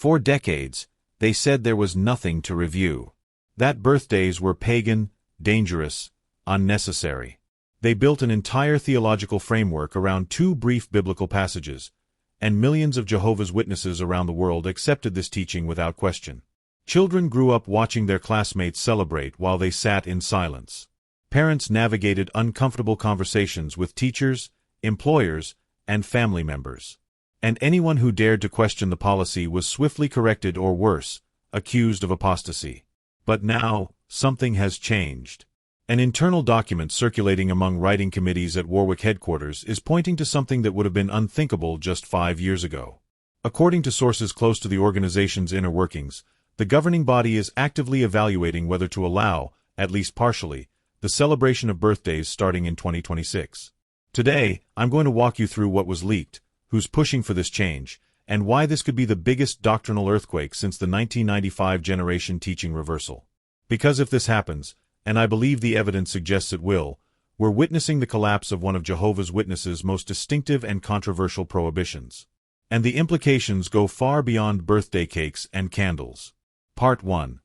For decades, they said there was nothing to review. That birthdays were pagan, dangerous, unnecessary. They built an entire theological framework around 2 brief biblical passages, and millions of Jehovah's Witnesses around the world accepted this teaching without question. Children grew up watching their classmates celebrate while they sat in silence. Parents navigated uncomfortable conversations with teachers, employers, and family members. And anyone who dared to question the policy was swiftly corrected or worse, accused of apostasy. But now, something has changed. An internal document circulating among writing committees at Warwick headquarters is pointing to something that would have been unthinkable just 5 years ago. According to sources close to the organization's inner workings, the governing body is actively evaluating whether to allow, at least partially, the celebration of birthdays starting in 2026. Today, I'm going to walk you through what was leaked, who's pushing for this change, and why this could be the biggest doctrinal earthquake since the 1995 generation teaching reversal. Because if this happens, and I believe the evidence suggests it will, we're witnessing the collapse of one of Jehovah's Witnesses' most distinctive and controversial prohibitions. And the implications go far beyond birthday cakes and candles. Part 1.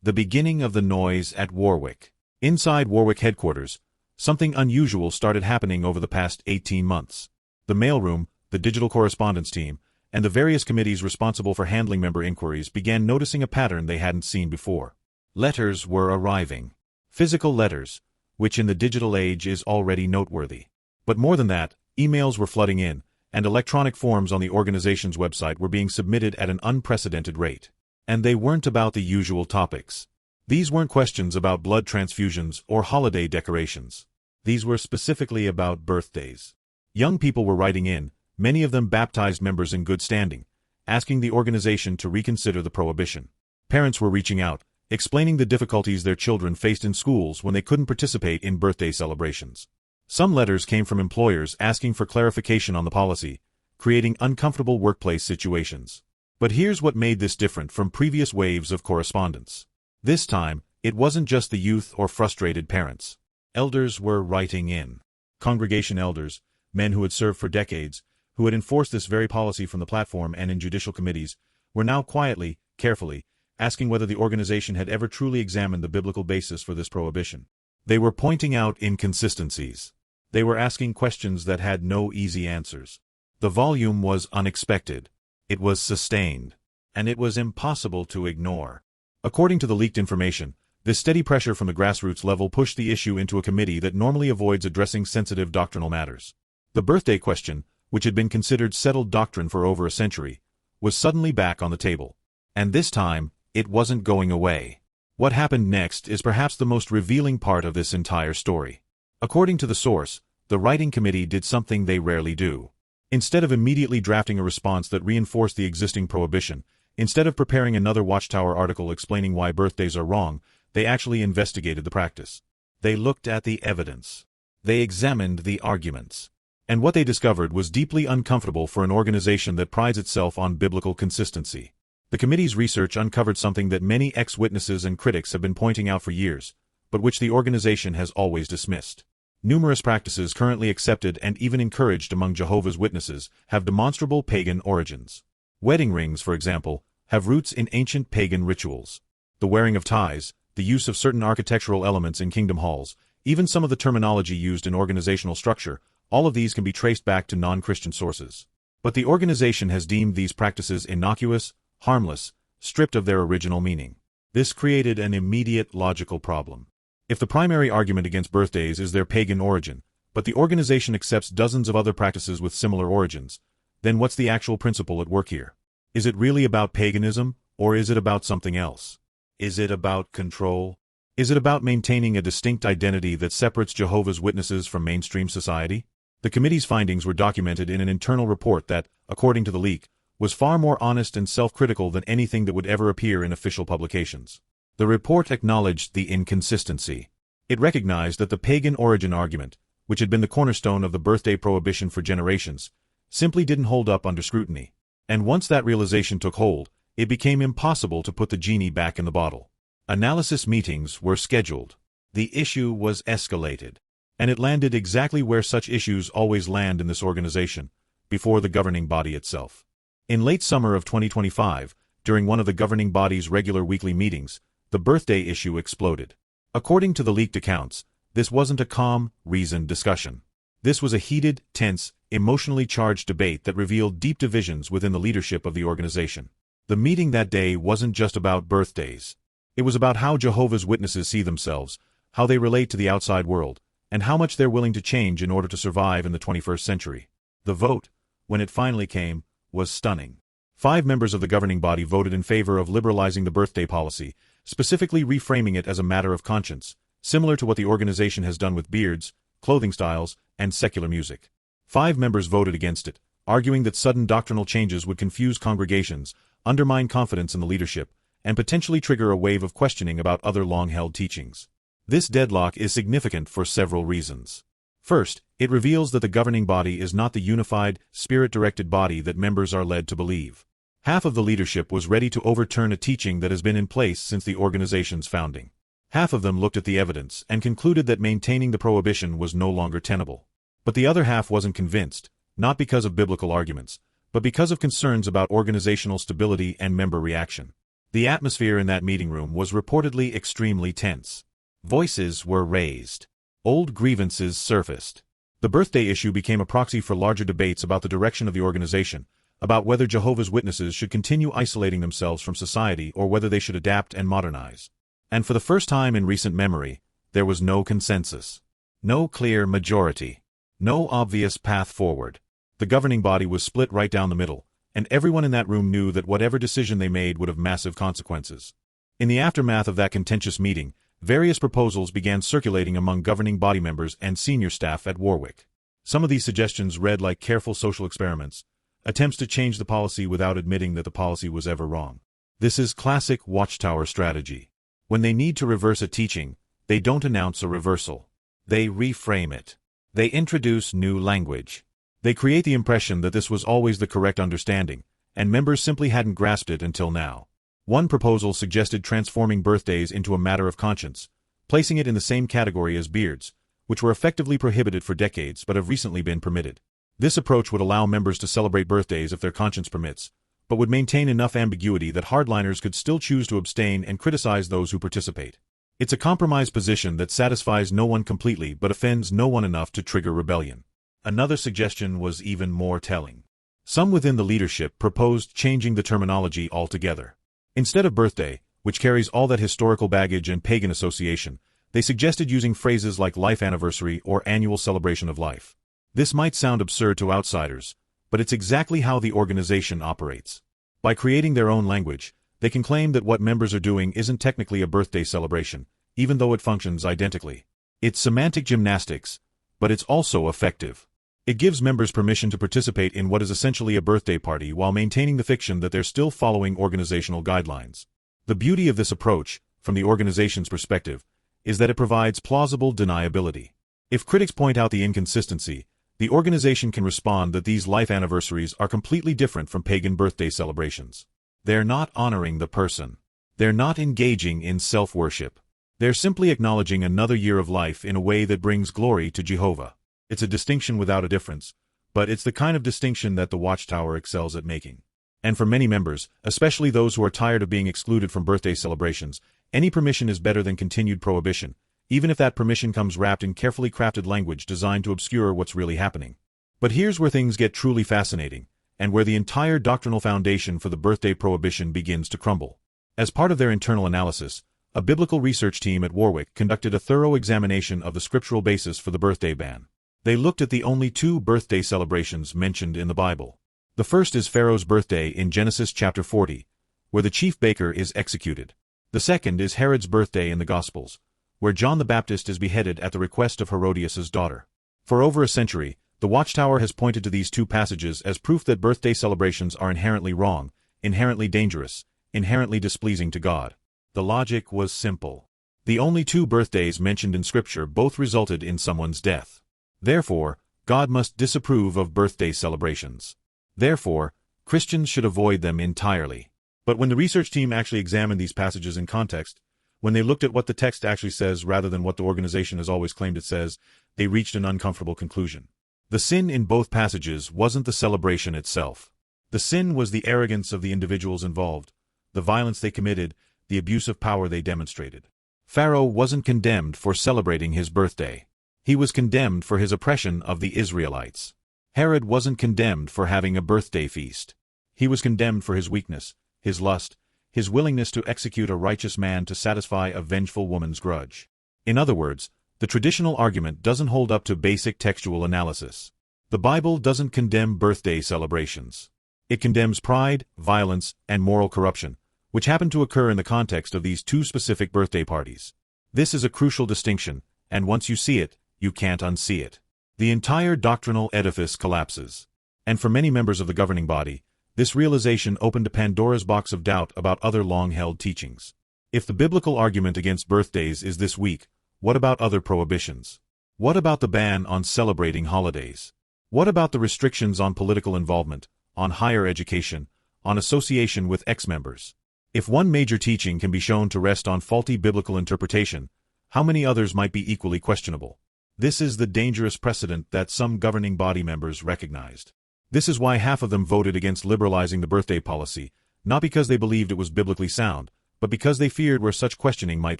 The beginning of the noise at Warwick. Inside Warwick headquarters, something unusual started happening over the past 18 months. The mailroom, the digital correspondence team, and the various committees responsible for handling member inquiries began noticing a pattern they hadn't seen before. Letters were arriving. Physical letters, which in the digital age is already noteworthy. But more than that, emails were flooding in, and electronic forms on the organization's website were being submitted at an unprecedented rate. And they weren't about the usual topics. These weren't questions about blood transfusions or holiday decorations. These were specifically about birthdays. Young people were writing in, many of them baptized members in good standing, asking the organization to reconsider the prohibition. Parents were reaching out, explaining the difficulties their children faced in schools when they couldn't participate in birthday celebrations. Some letters came from employers asking for clarification on the policy, creating uncomfortable workplace situations. But here's what made this different from previous waves of correspondence. This time, it wasn't just the youth or frustrated parents. Elders were writing in. Congregation elders, men who had served for decades, who had enforced this very policy from the platform and in judicial committees, were now quietly, carefully, asking whether the organization had ever truly examined the biblical basis for this prohibition. They were pointing out inconsistencies. They were asking questions that had no easy answers. The volume was unexpected. It was sustained. And it was impossible to ignore. According to the leaked information, this steady pressure from the grassroots level pushed the issue into a committee that normally avoids addressing sensitive doctrinal matters. The birthday question, which had been considered settled doctrine for over a century, was suddenly back on the table. And this time, it wasn't going away. What happened next is perhaps the most revealing part of this entire story. According to the source, the writing committee did something they rarely do. Instead of immediately drafting a response that reinforced the existing prohibition, instead of preparing another Watchtower article explaining why birthdays are wrong, they actually investigated the practice. They looked at the evidence. They examined the arguments. And what they discovered was deeply uncomfortable for an organization that prides itself on biblical consistency. The committee's research uncovered something that many ex-witnesses and critics have been pointing out for years, but which the organization has always dismissed. Numerous practices currently accepted and even encouraged among Jehovah's Witnesses have demonstrable pagan origins. Wedding rings, for example, have roots in ancient pagan rituals. The wearing of ties, the use of certain architectural elements in kingdom halls, even some of the terminology used in organizational structure, all of these can be traced back to non-Christian sources. But the organization has deemed these practices innocuous, harmless, stripped of their original meaning. This created an immediate logical problem. If the primary argument against birthdays is their pagan origin, but the organization accepts dozens of other practices with similar origins, then what's the actual principle at work here? Is it really about paganism, or is it about something else? Is it about control? Is it about maintaining a distinct identity that separates Jehovah's Witnesses from mainstream society? The committee's findings were documented in an internal report that, according to the leak, was far more honest and self-critical than anything that would ever appear in official publications. The report acknowledged the inconsistency. It recognized that the pagan origin argument, which had been the cornerstone of the birthday prohibition for generations, simply didn't hold up under scrutiny. And once that realization took hold, it became impossible to put the genie back in the bottle. Analysis meetings were scheduled. The issue was escalated. And it landed exactly where such issues always land in this organization, before the governing body itself. In late summer of 2025, during one of the governing body's regular weekly meetings, the birthday issue exploded. According to the leaked accounts, this wasn't a calm, reasoned discussion. This was a heated, tense, emotionally charged debate that revealed deep divisions within the leadership of the organization. The meeting that day wasn't just about birthdays. It was about how Jehovah's Witnesses see themselves, how they relate to the outside world, and how much they're willing to change in order to survive in the 21st century. The vote, when it finally came, was stunning. 5 members of the governing body voted in favor of liberalizing the birthday policy, specifically reframing it as a matter of conscience, similar to what the organization has done with beards, clothing styles, and secular music. 5 members voted against it, arguing that sudden doctrinal changes would confuse congregations, undermine confidence in the leadership, and potentially trigger a wave of questioning about other long-held teachings. This deadlock is significant for several reasons. First, it reveals that the governing body is not the unified, spirit-directed body that members are led to believe. Half of the leadership was ready to overturn a teaching that has been in place since the organization's founding. Half of them looked at the evidence and concluded that maintaining the prohibition was no longer tenable. But the other half wasn't convinced, not because of biblical arguments, but because of concerns about organizational stability and member reaction. The atmosphere in that meeting room was reportedly extremely tense. Voices were raised. Old grievances surfaced. The birthday issue became a proxy for larger debates about the direction of the organization, about whether Jehovah's Witnesses should continue isolating themselves from society or whether they should adapt and modernize. And for the first time in recent memory, there was no consensus. No clear majority. No obvious path forward. The governing body was split right down the middle, and everyone in that room knew that whatever decision they made would have massive consequences. In the aftermath of that contentious meeting, various proposals began circulating among governing body members and senior staff at Warwick. Some of these suggestions read like careful social experiments, attempts to change the policy without admitting that the policy was ever wrong. This is classic watchtower strategy. When they need to reverse a teaching, they don't announce a reversal. They reframe it. They introduce new language. They create the impression that this was always the correct understanding, and members simply hadn't grasped it until now. One proposal suggested transforming birthdays into a matter of conscience, placing it in the same category as beards, which were effectively prohibited for decades but have recently been permitted. This approach would allow members to celebrate birthdays if their conscience permits, but would maintain enough ambiguity that hardliners could still choose to abstain and criticize those who participate. It's a compromise position that satisfies no one completely but offends no one enough to trigger rebellion. Another suggestion was even more telling. Some within the leadership proposed changing the terminology altogether. Instead of birthday, which carries all that historical baggage and pagan association, they suggested using phrases like life anniversary or annual celebration of life. This might sound absurd to outsiders, but it's exactly how the organization operates. By creating their own language, they can claim that what members are doing isn't technically a birthday celebration, even though it functions identically. It's semantic gymnastics, but it's also effective. It gives members permission to participate in what is essentially a birthday party while maintaining the fiction that they're still following organizational guidelines. The beauty of this approach, from the organization's perspective, is that it provides plausible deniability. If critics point out the inconsistency, the organization can respond that these life anniversaries are completely different from pagan birthday celebrations. They're not honoring the person. They're not engaging in self-worship. They're simply acknowledging another year of life in a way that brings glory to Jehovah. It's a distinction without a difference, but it's the kind of distinction that the Watchtower excels at making. And for many members, especially those who are tired of being excluded from birthday celebrations, any permission is better than continued prohibition, even if that permission comes wrapped in carefully crafted language designed to obscure what's really happening. But here's where things get truly fascinating, and where the entire doctrinal foundation for the birthday prohibition begins to crumble. As part of their internal analysis, a biblical research team at Warwick conducted a thorough examination of the scriptural basis for the birthday ban. They looked at the only 2 birthday celebrations mentioned in the Bible. The first is Pharaoh's birthday in Genesis chapter 40, where the chief baker is executed. The second is Herod's birthday in the Gospels, where John the Baptist is beheaded at the request of Herodias' daughter. For over a century, the Watchtower has pointed to these 2 passages as proof that birthday celebrations are inherently wrong, inherently dangerous, inherently displeasing to God. The logic was simple. The only 2 birthdays mentioned in Scripture both resulted in someone's death. Therefore, God must disapprove of birthday celebrations. Therefore, Christians should avoid them entirely. But when the research team actually examined these passages in context, when they looked at what the text actually says rather than what the organization has always claimed it says, they reached an uncomfortable conclusion. The sin in both passages wasn't the celebration itself. The sin was the arrogance of the individuals involved, the violence they committed, the abuse of power they demonstrated. Pharaoh wasn't condemned for celebrating his birthday. He was condemned for his oppression of the Israelites. Herod wasn't condemned for having a birthday feast. He was condemned for his weakness, his lust, his willingness to execute a righteous man to satisfy a vengeful woman's grudge. In other words, the traditional argument doesn't hold up to basic textual analysis. The Bible doesn't condemn birthday celebrations. It condemns pride, violence, and moral corruption, which happen to occur in the context of these two specific birthday parties. This is a crucial distinction, and once you see it, you can't unsee it. The entire doctrinal edifice collapses. And for many members of the governing body, this realization opened a Pandora's box of doubt about other long-held teachings. If the biblical argument against birthdays is this weak, what about other prohibitions? What about the ban on celebrating holidays? What about the restrictions on political involvement, on higher education, on association with ex-members? If one major teaching can be shown to rest on faulty biblical interpretation, how many others might be equally questionable? This is the dangerous precedent that some governing body members recognized. This is why half of them voted against liberalizing the birthday policy, not because they believed it was biblically sound, but because they feared where such questioning might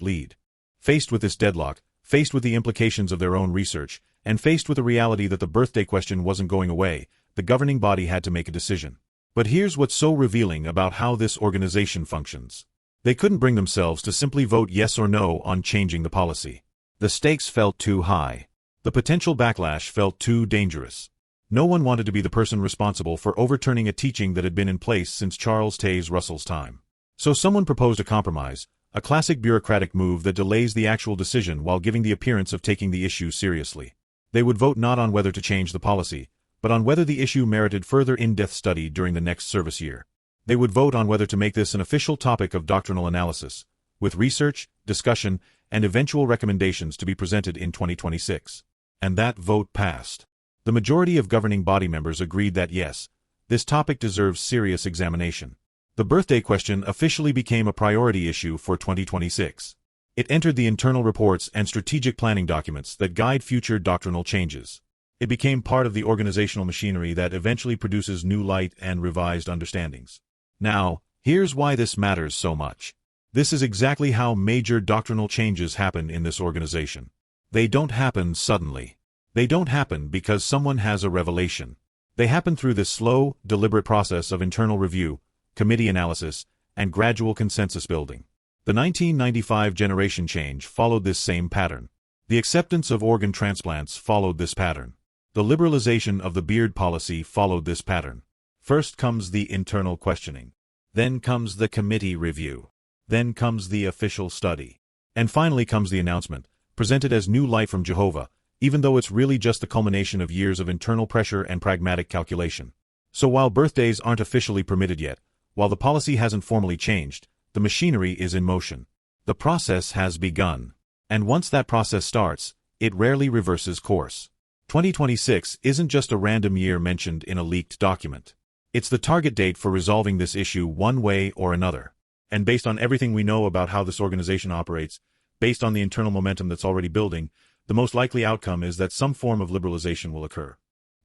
lead. Faced with this deadlock, faced with the implications of their own research, and faced with the reality that the birthday question wasn't going away, the governing body had to make a decision. But here's what's so revealing about how this organization functions. They couldn't bring themselves to simply vote yes or no on changing the policy. The stakes felt too high. The potential backlash felt too dangerous. No one wanted to be the person responsible for overturning a teaching that had been in place since Charles Taze Russell's time. So someone proposed a compromise, a classic bureaucratic move that delays the actual decision while giving the appearance of taking the issue seriously. They would vote not on whether to change the policy, but on whether the issue merited further in-depth study during the next service year. They would vote on whether to make this an official topic of doctrinal analysis, with research, discussion, and eventual recommendations to be presented in 2026. And that vote passed. The majority of governing body members agreed that yes, this topic deserves serious examination. The birthday question officially became a priority issue for 2026. It entered the internal reports and strategic planning documents that guide future doctrinal changes. It became part of the organizational machinery that eventually produces new light and revised understandings. Now, here's why this matters so much. This is exactly how major doctrinal changes happen in this organization. They don't happen suddenly. They don't happen because someone has a revelation. They happen through this slow, deliberate process of internal review, committee analysis, and gradual consensus building. The 1995 generation change followed this same pattern. The acceptance of organ transplants followed this pattern. The liberalization of the beard policy followed this pattern. First comes the internal questioning. Then comes the committee review. Then comes the official study. And finally comes the announcement, presented as new light from Jehovah, even though it's really just the culmination of years of internal pressure and pragmatic calculation. So while birthdays aren't officially permitted yet, while the policy hasn't formally changed, the machinery is in motion. The process has begun. And once that process starts, it rarely reverses course. 2026 isn't just a random year mentioned in a leaked document. It's the target date for resolving this issue one way or another. And based on everything we know about how this organization operates, based on the internal momentum that's already building, the most likely outcome is that some form of liberalization will occur.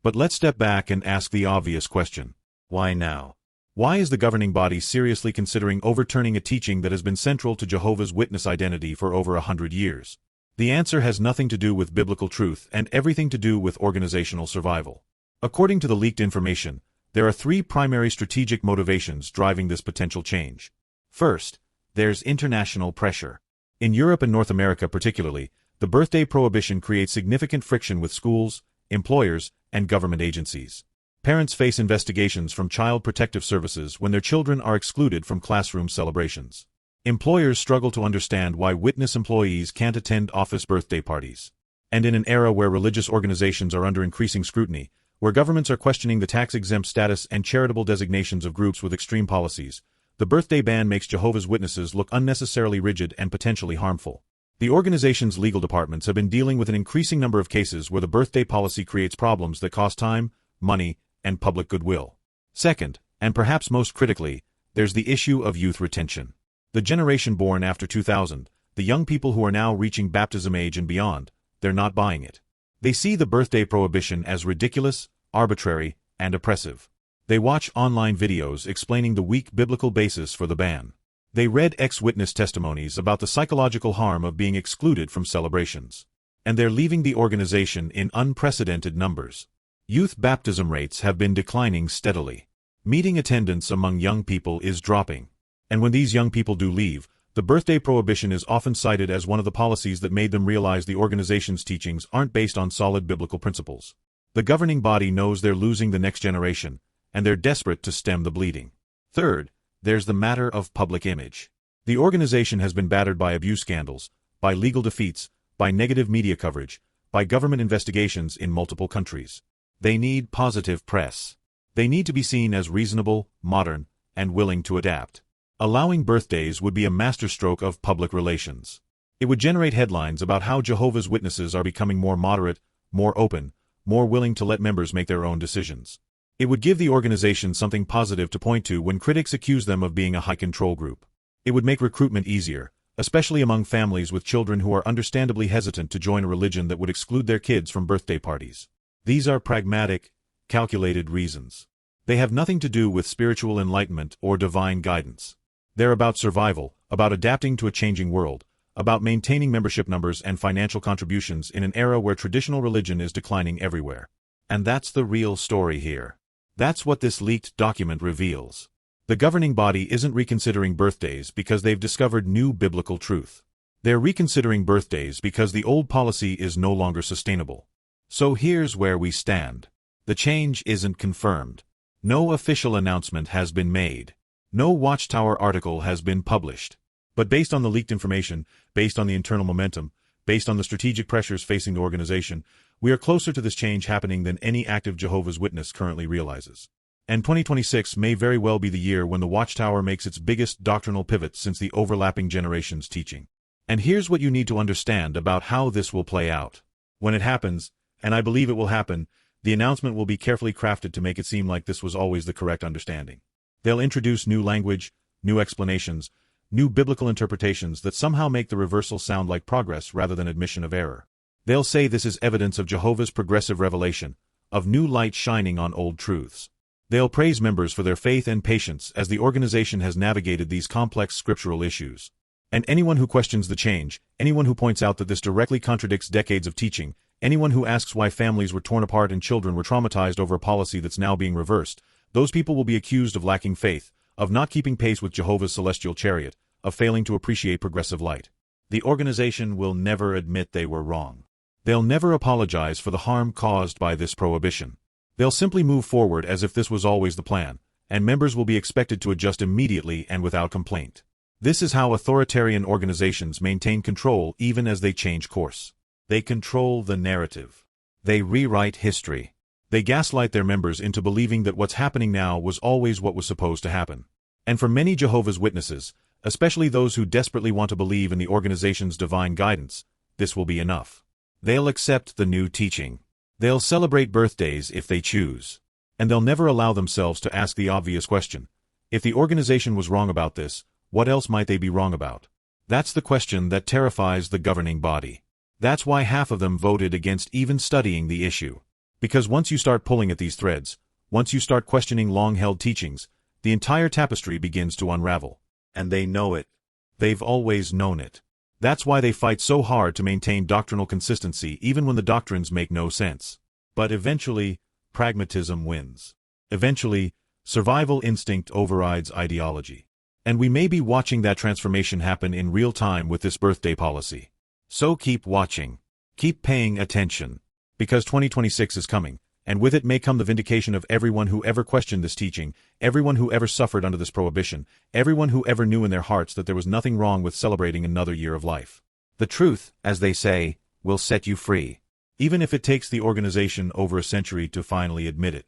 But let's step back and ask the obvious question. Why now? Why is the governing body seriously considering overturning a teaching that has been central to Jehovah's Witness identity for over 100 years? The answer has nothing to do with biblical truth and everything to do with organizational survival. According to the leaked information, there are three primary strategic motivations driving this potential change. First, there's international pressure. In Europe and North America particularly, the birthday prohibition creates significant friction with schools, employers, and government agencies. Parents face investigations from Child Protective Services when their children are excluded from classroom celebrations. Employers struggle to understand why witness employees can't attend office birthday parties. And in an era where religious organizations are under increasing scrutiny, where governments are questioning the tax-exempt status and charitable designations of groups with extreme policies, the birthday ban makes Jehovah's Witnesses look unnecessarily rigid and potentially harmful. The organization's legal departments have been dealing with an increasing number of cases where the birthday policy creates problems that cost time, money, and public goodwill. Second, and perhaps most critically, there's the issue of youth retention. The generation born after 2000, the young people who are now reaching baptism age and beyond, they're not buying it. They see the birthday prohibition as ridiculous, arbitrary, and oppressive. They watch online videos explaining the weak biblical basis for the ban. They read ex-witness testimonies about the psychological harm of being excluded from celebrations. And they're leaving the organization in unprecedented numbers. Youth baptism rates have been declining steadily. Meeting attendance among young people is dropping. And when these young people do leave, the birthday prohibition is often cited as one of the policies that made them realize the organization's teachings aren't based on solid biblical principles. The governing body knows they're losing the next generation, and they're desperate to stem the bleeding. Third, there's the matter of public image. The organization has been battered by abuse scandals, by legal defeats, by negative media coverage, by government investigations in multiple countries. They need positive press. They need to be seen as reasonable, modern, and willing to adapt. Allowing birthdays would be a masterstroke of public relations. It would generate headlines about how Jehovah's Witnesses are becoming more moderate, more open, more willing to let members make their own decisions. It would give the organization something positive to point to when critics accuse them of being a high-control group. It would make recruitment easier, especially among families with children who are understandably hesitant to join a religion that would exclude their kids from birthday parties. These are pragmatic, calculated reasons. They have nothing to do with spiritual enlightenment or divine guidance. They're about survival, about adapting to a changing world, about maintaining membership numbers and financial contributions in an era where traditional religion is declining everywhere. And that's the real story here. That's what this leaked document reveals. The governing body isn't reconsidering birthdays because they've discovered new biblical truth. They're reconsidering birthdays because the old policy is no longer sustainable. So here's where we stand. The change isn't confirmed. No official announcement has been made. No Watchtower article has been published. But based on the leaked information, based on the internal momentum, based on the strategic pressures facing the organization, we are closer to this change happening than any active Jehovah's Witness currently realizes. And 2026 may very well be the year when the Watchtower makes its biggest doctrinal pivot since the overlapping generations' teaching. And here's what you need to understand about how this will play out. When it happens, and I believe it will happen, the announcement will be carefully crafted to make it seem like this was always the correct understanding. They'll introduce new language, new explanations, new biblical interpretations that somehow make the reversal sound like progress rather than admission of error. They'll say this is evidence of Jehovah's progressive revelation, of new light shining on old truths. They'll praise members for their faith and patience as the organization has navigated these complex scriptural issues. And anyone who questions the change, anyone who points out that this directly contradicts decades of teaching, anyone who asks why families were torn apart and children were traumatized over a policy that's now being reversed, those people will be accused of lacking faith, of not keeping pace with Jehovah's celestial chariot, of failing to appreciate progressive light. The organization will never admit they were wrong. They'll never apologize for the harm caused by this prohibition. They'll simply move forward as if this was always the plan, and members will be expected to adjust immediately and without complaint. This is how authoritarian organizations maintain control even as they change course. They control the narrative. They rewrite history. They gaslight their members into believing that what's happening now was always what was supposed to happen. And for many Jehovah's Witnesses, especially those who desperately want to believe in the organization's divine guidance, this will be enough. They'll accept the new teaching. They'll celebrate birthdays if they choose. And they'll never allow themselves to ask the obvious question. If the organization was wrong about this, what else might they be wrong about? That's the question that terrifies the governing body. That's why half of them voted against even studying the issue. Because once you start pulling at these threads, once you start questioning long-held teachings, the entire tapestry begins to unravel. And they know it. They've always known it. That's why they fight so hard to maintain doctrinal consistency even when the doctrines make no sense. But eventually, pragmatism wins. Eventually, survival instinct overrides ideology. And we may be watching that transformation happen in real time with this birthday policy. So keep watching. Keep paying attention. Because 2026 is coming, and with it may come the vindication of everyone who ever questioned this teaching, everyone who ever suffered under this prohibition, everyone who ever knew in their hearts that there was nothing wrong with celebrating another year of life. The truth, as they say, will set you free. Even if it takes the organization over a century to finally admit it.